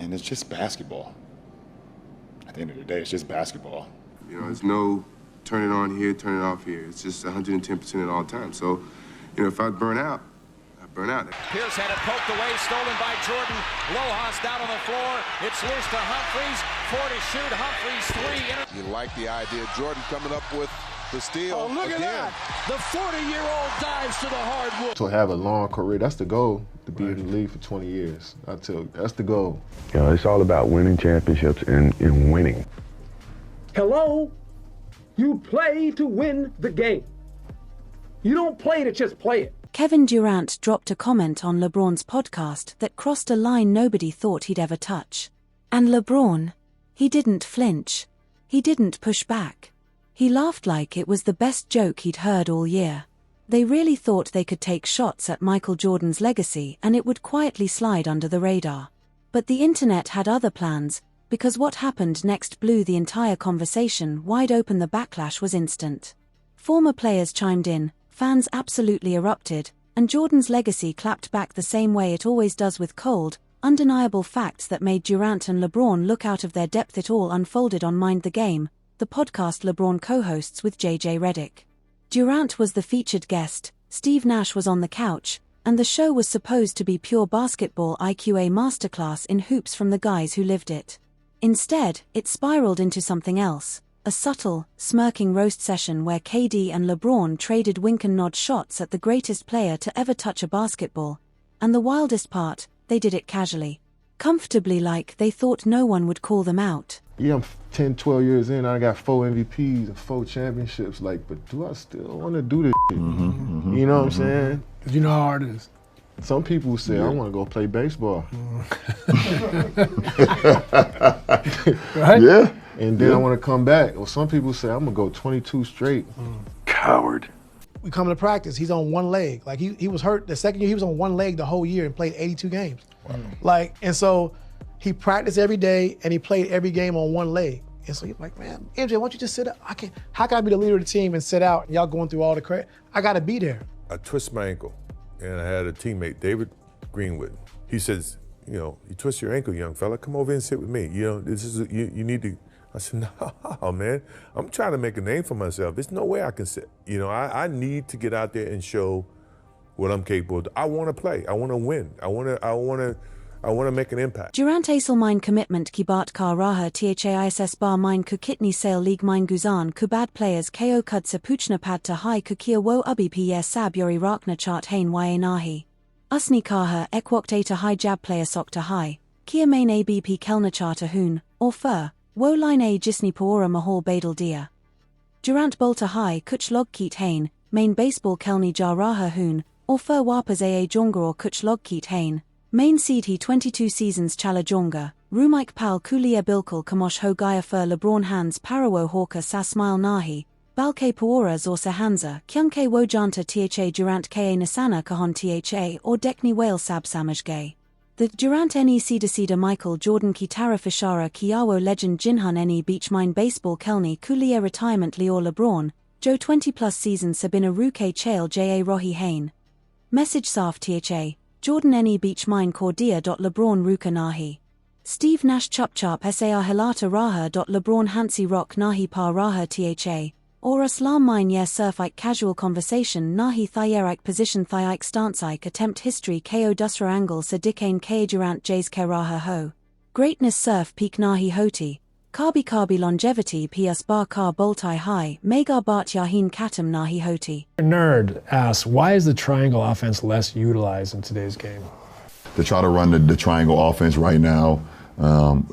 man, it's just basketball. At the end of the day, it's just basketball. You know, there's no turn it on here, turn it off here. It's just 110% at all times. So, you know, if I burn out, I burn out. Pierce had it poked away, stolen by Jordan. Lojas down on the floor. It's loose to Humphries. 4 to shoot. Humphries 3. You like the idea. Jordan coming up with the steal. Oh, look again. at that. The 40-year-old dives to the hardwood. To have a long career, that's the goal, to be in the league for 20 years. I tell you, that's the goal. You know, it's all about winning championships and winning. Hello? You play to win the game. You don't play to just play it. Kevin Durant dropped a comment on LeBron's podcast that crossed a line nobody thought he'd ever touch. And LeBron, he didn't flinch. He didn't push back. He laughed like it was the best joke he'd heard all year. They really thought they could take shots at Michael Jordan's legacy and it would quietly slide under the radar. But the internet had other plans, because what happened next blew the entire conversation wide open. The backlash was instant. Former players chimed in, fans absolutely erupted, and Jordan's legacy clapped back the same way it always does with cold, undeniable facts that made Durant and LeBron look out of their depth. It all unfolded on Mind the Game, the podcast LeBron co-hosts with JJ Redick. Durant was the featured guest, Steve Nash was on the couch, and the show was supposed to be pure basketball IQA masterclass in hoops from the guys who lived it. Instead, it spiraled into something else, a subtle, smirking roast session where KD and LeBron traded wink and nod shots at the greatest player to ever touch a basketball. And the wildest part, they did it casually. Comfortably, like they thought no one would call them out. Yeah, I'm 10, 12 years in, I got 4 MVPs and 4 championships, like, but do I still want to do this shit? You know what I'm saying? Because you know how hard it is. Some people say, I want to go play baseball. Right? Yeah. And then I want to come back. Or some people say, I'm going to go 22 straight. Coward. We come to practice, he's on one leg. Like he was hurt the second year, he was on one leg the whole year and played 82 games. Wow. Like, and so he practiced every day and he played every game on one leg. And so he's like, man, MJ, why don't you just sit out? How can I be the leader of the team and sit out and y'all going through all the credit? I got to be there. I twisted my ankle and I had a teammate, David Greenwood. He says, you know, you twist your ankle, young fella, come over and sit with me. You know, this is, you need to. I said, no, man, I'm trying to make a name for myself. There's no way I can sit. You know, I need to get out there and show what I'm capable of. I want to play. I want to win. I want to make an impact. Durant Aisel mine commitment ki baat ka raha thiss bar mine ku kitni sale league mine guzan ku bad players ko kud sa puchna pad ta hai ku kia wo ubi pi sab yori rakna chart hain ya nahi. Usni kaha ekwok data high jab player sok ta hai, kia main abp kelna charta hoon, or fur. Wo line a jisni paora mahal badal dia. Durant bolta high kuch log keet hain, main baseball kelni jaraha hoon, or fur wapas aa jonga or kuch log keet hain, main seed he 22 seasons chala jonga, rumike pal kulia bilkul kamosh ho gaya fur LeBron hands parawo hawker sa smile nahi, balke paora zor sahanza, kyunke wo janta tha Durant ka nasana kahon tha or dekni whale sab samaj gay. The Durant ne Cedar Michael Jordan ki Tara Fishara Kiawo legend Jinhun ne beach mine baseball kelni kulia retirement Lior LeBron, Joe 20+ seasons sabina ruke chail ja rohi hain. Message saf tha, Jordan ne beach mine cordia. LeBron ruka nahi. Steve Nash chupchap sar hilata raha. LeBron hansi rock nahi pa raha tha. Or aslam mine yer surfike casual conversation nahi thayerike position thayike stanceike attempt history ko dusra angle sa dikain ka Durant jays keraha ho. Greatness surf peak nahi hoti. Kabi longevity ps bar car boltai high. Megar bat yahin katam nahi hoti. Nerd asks, why is the triangle offense less utilized in today's game? To try to run the triangle offense right now,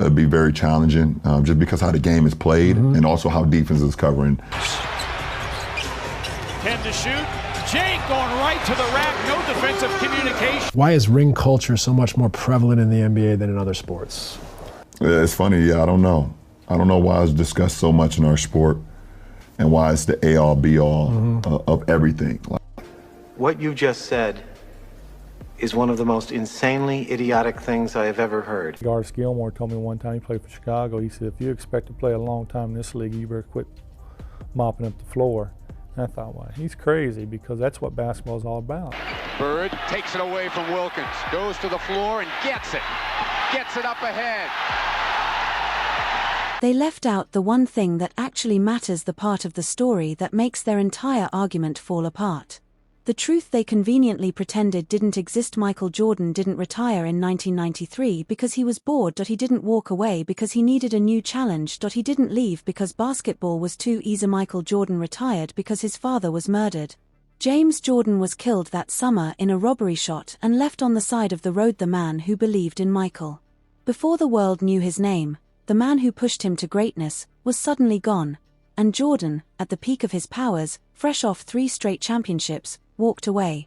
it'd be very challenging just because how the game is played and also how defense is covering. 10 to shoot. Jake going right to the rack. No defensive communication. Why is ring culture so much more prevalent in the NBA than in other sports? It's funny, I don't know. I don't know why it's discussed so much in our sport and why it's the A-all, B-all of everything. What you just said is one of the most insanely idiotic things I have ever heard. Garth Gilmore told me one time, he played for Chicago, he said, if you expect to play a long time in this league, you better quit mopping up the floor. And I thought, well, he's crazy because that's what basketball is all about. Bird takes it away from Wilkins, goes to the floor and gets it. gets it up ahead. They left out the one thing that actually matters, the part of the story that makes their entire argument fall apart. The truth they conveniently pretended didn't exist. Michael Jordan didn't retire in 1993 because he was bored. He didn't walk away because he needed a new challenge. He didn't leave because basketball was too easy. Michael Jordan retired because his father was murdered. James Jordan was killed that summer in a robbery shot and left on the side of the road. The man who believed in Michael before the world knew his name, the man who pushed him to greatness, was suddenly gone. And Jordan, at the peak of his powers, fresh off 3 straight championships, walked away.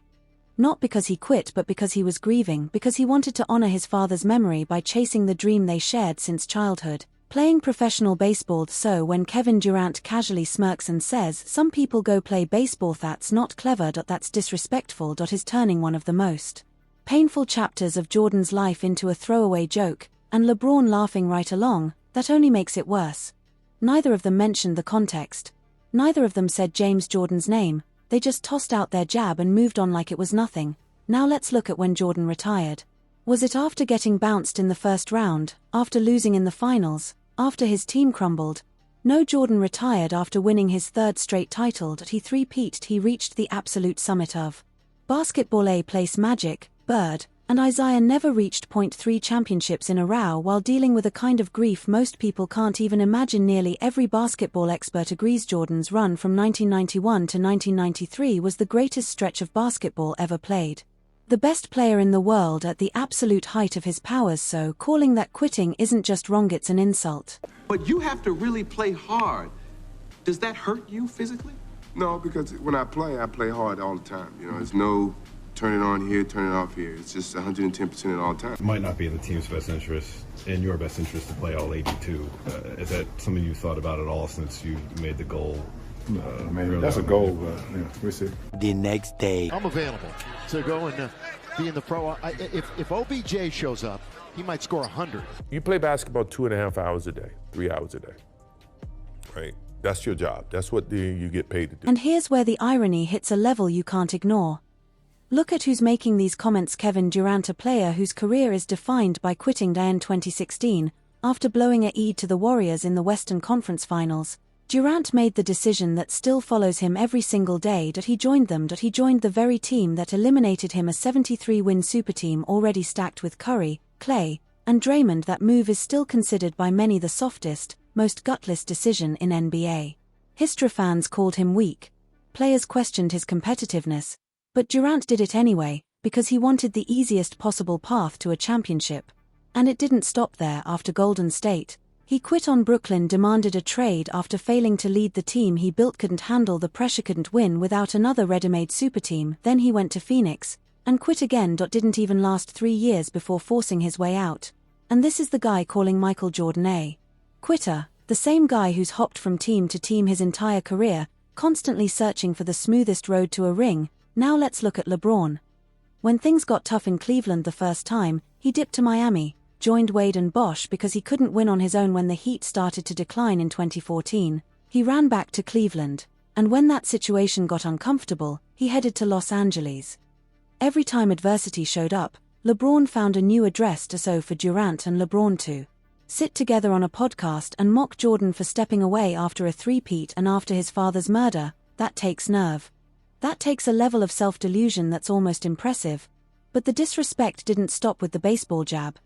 Not because he quit, but because he was grieving, because he wanted to honor his father's memory by chasing the dream they shared since childhood, playing professional baseball. So when Kevin Durant casually smirks and says, "Some people go play baseball, that's not clever, that's disrespectful," is turning one of the most painful chapters of Jordan's life into a throwaway joke, and LeBron laughing right along, that only makes it worse. Neither of them mentioned the context. Neither of them said James Jordan's name. They just tossed out their jab and moved on like it was nothing. Now let's look at when Jordan retired. Was it after getting bounced in the first round, after losing in the finals, after his team crumbled? No, Jordan retired after winning his 3rd straight title. He three-peated. He reached the absolute summit of basketball. A place Magic, Bird, and Isaiah never reached. 3 championships in a row while dealing with a kind of grief most people can't even imagine. Nearly every basketball expert agrees Jordan's run from 1991 to 1993 was the greatest stretch of basketball ever played. The best player in the world at the absolute height of his powers, so calling that quitting isn't just wrong, it's an insult. But you have to really play hard. Does that hurt you physically? No, because when I play hard all the time. You know, there's no turn it on here, turn it off here. It's just 110% at all times. It might not be in the team's best interest, in your best interest, to play all 82. Is that something you thought about at all since you made the goal? That's a goal, but we'll see. The next day, I'm available to go and be in the pro. If OBJ shows up, he might score 100. You play basketball 2.5 hours a day, 3 hours a day, right? That's your job. That's what you get paid to do. And here's where the irony hits a level you can't ignore. Look at who's making these comments. Kevin Durant, a player whose career is defined by quitting in 2016, after blowing a lead to the Warriors in the Western Conference Finals. Durant made the decision that still follows him every single day. He joined them. He joined the very team that eliminated him, a 73-win superteam already stacked with Curry, Clay, and Draymond. That move is still considered by many the softest, most gutless decision in NBA history. Fans called him weak. Players questioned his competitiveness. But Durant did it anyway, because he wanted the easiest possible path to a championship. And it didn't stop there. After Golden State, he quit on Brooklyn, demanded a trade after failing to lead the team he built, couldn't handle the pressure, couldn't win without another ready-made superteam. Then he went to Phoenix, and quit again. Didn't even last 3 years before forcing his way out. And this is the guy calling Michael Jordan a quitter, the same guy who's hopped from team to team his entire career, constantly searching for the smoothest road to a ring. Now let's look at LeBron. When things got tough in Cleveland the first time, he dipped to Miami, joined Wade and Bosh because he couldn't win on his own. When the Heat started to decline in 2014, he ran back to Cleveland, and when that situation got uncomfortable, he headed to Los Angeles. Every time adversity showed up, LeBron found a new address. So for Durant and LeBron to sit together on a podcast and mock Jordan for stepping away after a three-peat and after his father's murder, that takes nerve. That takes a level of self-delusion that's almost impressive. But the disrespect didn't stop with the baseball jab.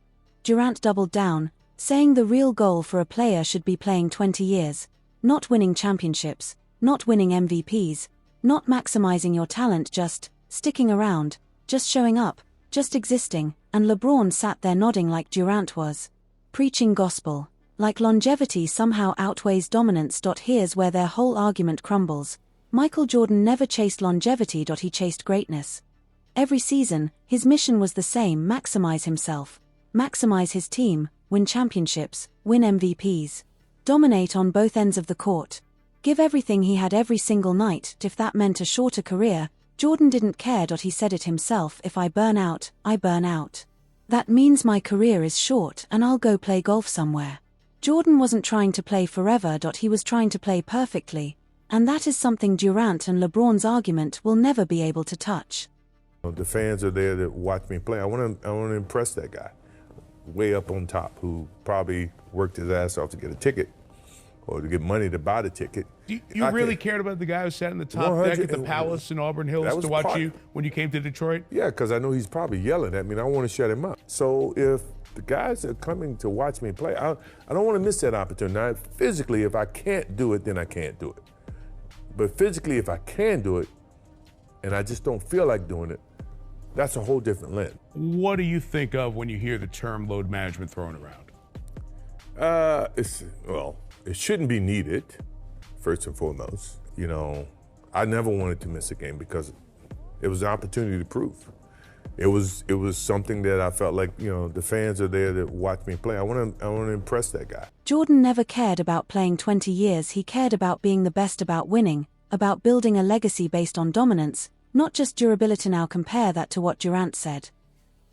Durant doubled down, saying the real goal for a player should be playing 20 years, not winning championships, not winning MVPs, not maximizing your talent, just sticking around, just showing up, just existing. And LeBron sat there nodding like Durant was preaching gospel, like longevity somehow outweighs dominance. Here's where their whole argument crumbles. Michael Jordan never chased longevity. He chased greatness. Every season, his mission was the same: maximize himself, maximize his team, win championships, win MVPs, dominate on both ends of the court, give everything he had every single night. If that meant a shorter career, Jordan didn't care. He said it himself: if I burn out, I burn out. That means my career is short and I'll go play golf somewhere. Jordan wasn't trying to play forever. He was trying to play perfectly. And that is something Durant and LeBron's argument will never be able to touch. The fans are there that watch me play. I want to impress that guy. way up on top who probably worked his ass off to get a ticket or to get money to buy the ticket. You really cared about the guy who sat in the top deck at the Palace in Auburn Hills to watch you when you came to Detroit? Yeah, because I know he's probably yelling at me, and I want to shut him up. So if the guys are coming to watch me play, I don't want to miss that opportunity. Now, physically, if I can't do it, then I can't do it. But physically, if I can do it, and I just don't feel like doing it, that's a whole different lens. What do you think of when you hear the term load management thrown around? It shouldn't be needed, first and foremost. You know, I never wanted to miss a game because it was an opportunity to prove. It was something that I felt like, you know, the fans are there to watch me play. I want to impress that guy. Jordan never cared about playing 20 years. He cared about being the best, about winning, about building a legacy based on dominance, not just durability. Now compare that to what Durant said.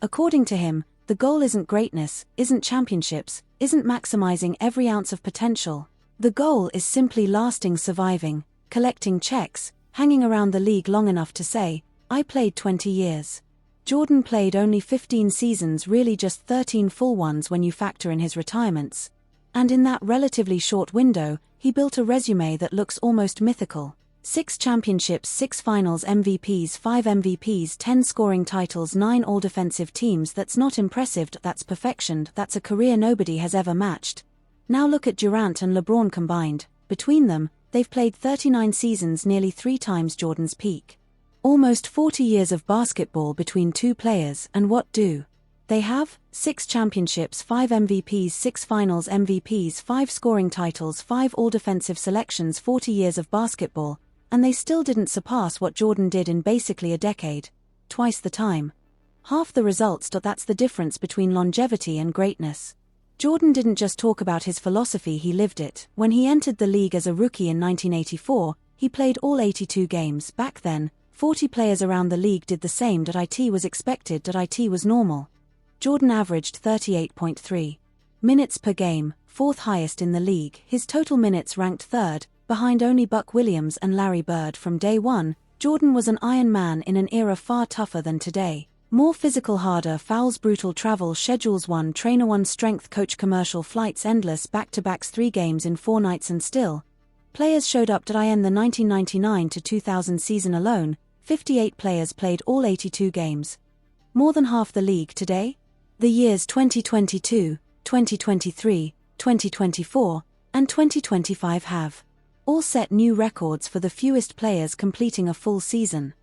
According to him, the goal isn't greatness, isn't championships, isn't maximizing every ounce of potential. The goal is simply lasting, surviving, collecting checks, hanging around the league long enough to say, I played 20 years. Jordan played only 15 seasons, really just 13 full ones when you factor in his retirements. And in that relatively short window, he built a resume that looks almost mythical. 6 championships, 6 finals MVPs, 5 MVPs, 10 scoring titles, 9 all-defensive teams. That's not impressive, that's perfection, that's a career nobody has ever matched. Now look at Durant and LeBron combined. Between them, they've played 39 seasons, nearly 3 times Jordan's peak. Almost 40 years of basketball between two players, and what do they have? 6 championships, 5 MVPs, 6 finals MVPs, 5 scoring titles, 5 all-defensive selections, 40 years of basketball. And they still didn't surpass what Jordan did in basically a decade. Twice the time. Half the results. That's the difference between longevity and greatness. Jordan didn't just talk about his philosophy, he lived it. When he entered the league as a rookie in 1984, he played all 82 games. Back then, 40 players around the league did the same. It was expected. It was normal. Jordan averaged 38.3 minutes per game, 4th highest in the league. His total minutes ranked 3rd, behind only Buck Williams and Larry Bird. From day one, Jordan was an Iron Man in an era far tougher than today. More physical, harder, fouls, brutal travel schedules, 1 trainer, 1 strength coach, commercial flights, endless back-to-backs, 3 games in 4 nights, and still players showed up. In the 1999 to 2000 season alone, 58 players played all 82 games. More than half the league today. The years 2022, 2023, 2024, and 2025 have all set new records for the fewest players completing a full season.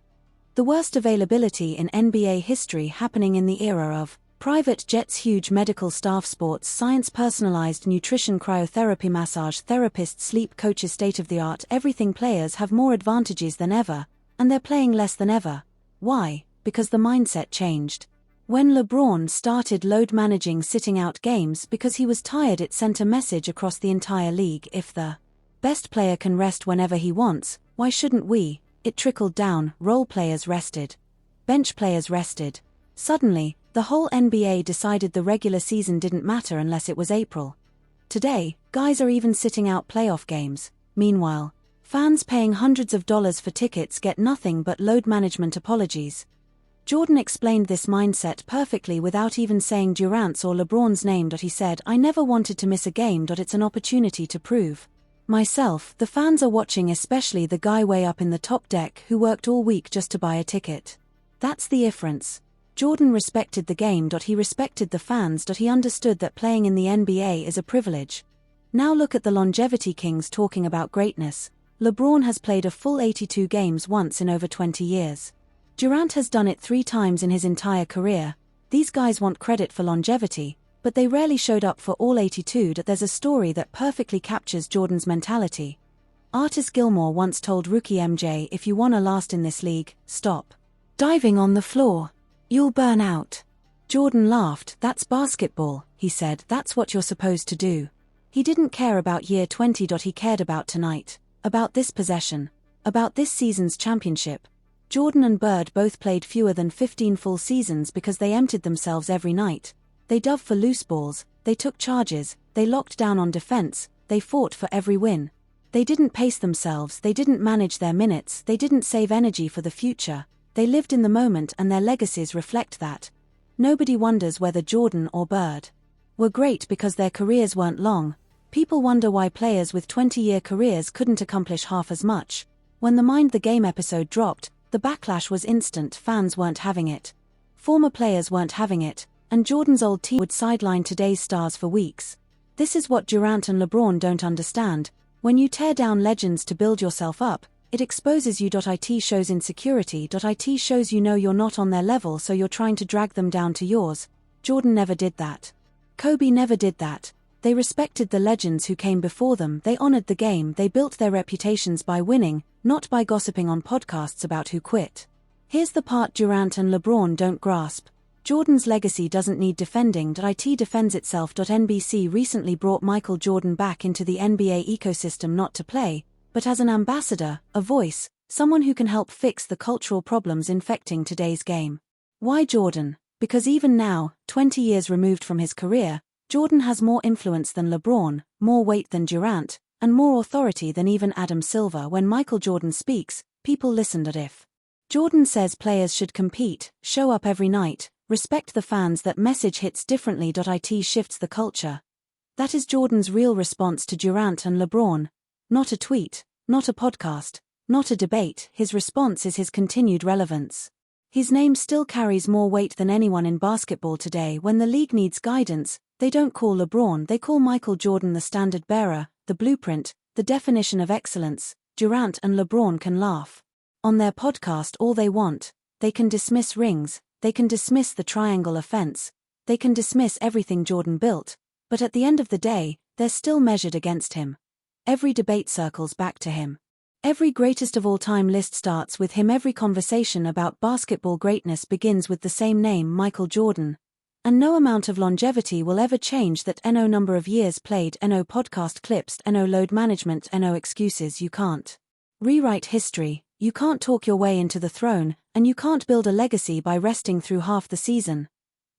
The worst availability in NBA history, happening in the era of private jets, huge medical staff, sports science, personalized nutrition, cryotherapy, massage therapists, sleep coaches, state-of-the-art everything. Players have more advantages than ever, and they're playing less than ever. Why? Because the mindset changed. When LeBron started load managing sitting out games because he was tired, it sent a message across the entire league: if the best player can rest whenever he wants, why shouldn't we? It trickled down. Role players rested. Bench players rested. Suddenly, the whole NBA decided the regular season didn't matter unless it was April. Today, guys are even sitting out playoff games. Meanwhile, fans paying hundreds of dollars for tickets get nothing but load management apologies. Jordan explained this mindset perfectly without even saying Durant's or LeBron's name. He said, I never wanted to miss a game. It's an opportunity to prove myself. The fans are watching, especially the guy way up in the top deck who worked all week just to buy a ticket. That's the difference. Jordan respected the game. He respected the fans. He understood that playing in the NBA is a privilege. Now look at the longevity kings talking about greatness. LeBron has played a full 82 games once in over 20 years. Durant has done it 3 times in his entire career. These guys want credit for longevity, but they rarely showed up for all 82. There's a story that perfectly captures Jordan's mentality. Artis Gilmore once told rookie MJ, if you want to last in this league, stop diving on the floor. You'll burn out. Jordan laughed. That's basketball, he said. That's what you're supposed to do. He didn't care about year 20. He cared about tonight, about this possession, about this season's championship. Jordan and Bird both played fewer than 15 full seasons because they emptied themselves every night. They dove for loose balls, they took charges, they locked down on defense, they fought for every win. They didn't pace themselves, they didn't manage their minutes, they didn't save energy for the future. They lived in the moment, and their legacies reflect that. Nobody wonders whether Jordan or Bird were great because their careers weren't long. People wonder why players with 20-year careers couldn't accomplish half as much. When the Mind the Game episode dropped, the backlash was instant. Fans weren't having it. Former players weren't having it, and Jordan's old team would sideline today's stars for weeks. This is what Durant and LeBron don't understand. When you tear down legends to build yourself up, it exposes you. It shows insecurity. It shows you know you're not on their level, so you're trying to drag them down to yours. Jordan never did that. Kobe never did that. They respected the legends who came before them. They honored the game. They built their reputations by winning, not by gossiping on podcasts about who quit. Here's the part Durant and LeBron don't grasp. Jordan's legacy doesn't need defending. It defends itself. NBC recently brought Michael Jordan back into the NBA ecosystem not to play, but as an ambassador, a voice, someone who can help fix the cultural problems infecting today's game. Why Jordan? Because even now, 20 years removed from his career, Jordan has more influence than LeBron, more weight than Durant, and more authority than even Adam Silver. When Michael Jordan speaks, people listen. If Jordan says players should compete, show up every night, respect the fans, that message hits differently. It shifts the culture. That is Jordan's real response to Durant and LeBron. Not a tweet, not a podcast, not a debate. His response is his continued relevance. His name still carries more weight than anyone in basketball today. When the league needs guidance, they don't call LeBron, they call Michael Jordan the standard bearer, the blueprint, the definition of excellence. Durant and LeBron can laugh on their podcast all they want. They can dismiss rings, they can dismiss the triangle offense, they can dismiss everything Jordan built, but at the end of the day, they're still measured against him. Every debate circles back to him. Every greatest of all time list starts with him. Every conversation about basketball greatness begins with the same name, Michael Jordan. And no amount of longevity will ever change that. No number of years played, no podcast clips, no load management, no excuses. You can't rewrite history, you can't talk your way into the throne, and you can't build a legacy by resting through half the season.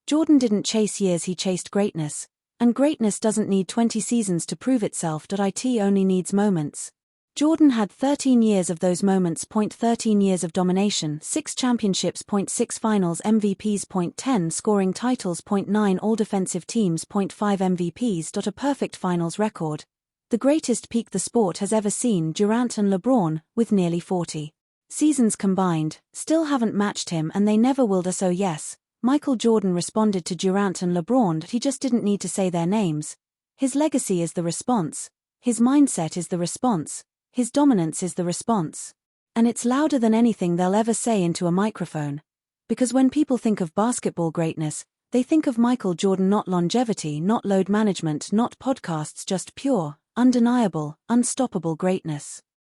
Jordan didn't chase years, he chased greatness. And greatness doesn't need 20 seasons to prove itself. It only needs moments. Jordan had 13 years of those moments. 13 years of domination, 6 championships. 6 finals MVPs. 10 scoring titles. 9 all-defensive teams. 5 MVPs. A perfect finals record. The greatest peak the sport has ever seen. Durant and LeBron, with nearly 40 seasons combined, still haven't matched him, and they never will. So yes, Michael Jordan responded to Durant and LeBron. He just didn't need to say their names. His legacy is the response. His mindset is the response. His dominance is the response. And it's louder than anything they'll ever say into a microphone. Because when people think of basketball greatness, they think of Michael Jordan, not longevity, not load management, not podcasts, just pure, undeniable, unstoppable greatness.